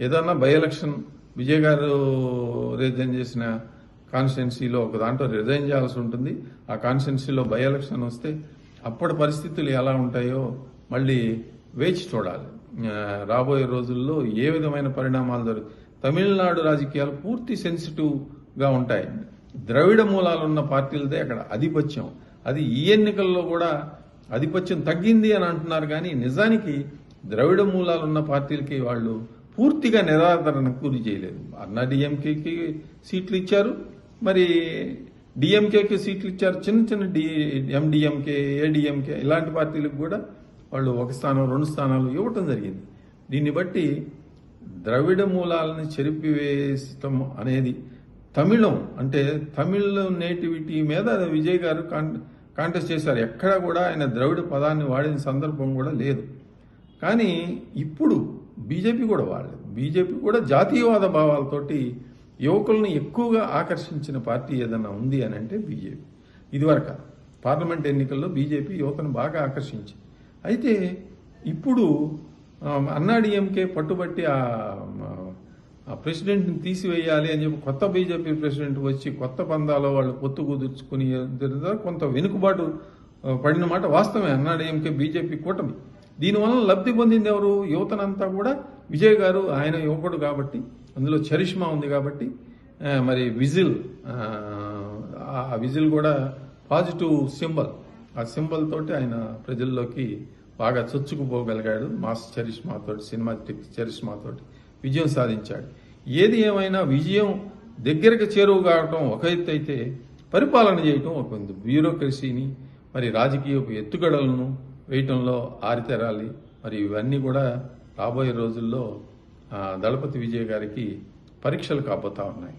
ఏదన్నా by election Vijay గారు resign చేసిన కాన్స్టిట్యున్సీలో ఒక దాంట్లో రిజైన్ చేయాల్సి ఉంటుంది. ఆ కాన్స్టిట్యున్సీలో బై ఎలక్షన్ వస్తే అప్పటి పరిస్థితులు ఎలా ఉంటాయో మళ్ళీ వేచి చూడాలి. రాబోయే రోజుల్లో ఏ విధమైన పరిణామాలు జరుగుతాయి. తమిళనాడు రాజకీయాలు పూర్తి సెన్సిటివ్గా ఉంటాయి. ద్రవిడ మూలాలున్న పార్టీలదే అక్కడ ఆధిపత్యం. అది ఈ ఎన్నికల్లో కూడా ఆధిపత్యం తగ్గింది అని అంటున్నారు, కానీ నిజానికి ద్రవిడ మూలాలున్న పార్టీలకి వాళ్ళు పూర్తిగా నిరాదరణకు గురి చేయలేదు. అన్నా డిఎంకేకి సీట్లు ఇచ్చారు, మరి డిఎంకేకి సీట్లు ఇచ్చారు. చిన్న చిన్న ఎండిఎంకే, ఏడిఎంకే ఇలాంటి పార్టీలకు కూడా వాళ్ళు 1 స్థానం 2 స్థానాలు ఇవ్వటం జరిగింది. దీన్ని బట్టి ద్రవిడ మూలాలని చెరిపివేయటం అనేది తమిళం అంటే తమిళ నేటివిటీ మీద విజయ్ గారు కాంటెస్ట్ చేశారు. ఎక్కడా కూడా ఆయన ద్రవిడ పదాన్ని వాడిన సందర్భం కూడా లేదు. కానీ ఇప్పుడు బీజేపీ కూడా వాడలేదు. బీజేపీ కూడా జాతీయవాద భావాలతోటి యువకులను ఎక్కువగా ఆకర్షించిన పార్టీ ఏదన్నా ఉంది అని అంటే బీజేపీ. ఇదివరకు పార్లమెంట్ ఎన్నికల్లో బీజేపీ యువతను బాగా ఆకర్షించింది. అయితే ఇప్పుడు అన్నాడీఎంకే పట్టుబట్టి ఆ ప్రెసిడెంట్ని తీసివేయాలి అని చెప్పి కొత్త బీజేపీ ప్రెసిడెంట్ వచ్చి కొత్త పందాలో వాళ్ళు పొత్తు కుదుర్చుకుని కొంత వెనుకబాటు పడిన మాట వాస్తవమే. అన్నాడీఎంకే బీజేపీ కూటమి దీనివల్ల లబ్ధి పొందింది ఎవరు? యువతనంతా కూడా విజయ్ గారు, ఆయన యువకుడు కాబట్టి, అందులో చరిష్మా ఉంది కాబట్టి, మరి విజిల్, ఆ విజిల్ కూడా పాజిటివ్ సింబల్. ఆ సింబల్ తోటి ఆయన ప్రజల్లోకి బాగా చొచ్చుకుపోగలిగాడు. మాస్ చరిష్మాతోటి, సినిమాటిక్ చరిష్మాతోటి విజయం సాధించాడు. ఏది ఏమైనా విజయం దగ్గరకు చేరువు కావటం ఒక ఎత్తు అయితే, పరిపాలన చేయటం ఒక ఎత్తు. బ్యూరోక్రసీని మరి రాజకీయపు ఎత్తుగడలను వేయటంలో ఆరితేరాలి. మరి ఇవన్నీ కూడా రాబోయే రోజుల్లో దళపతి విజయ్ గారికి పరీక్షలు కాబోతా ఉన్నాయి.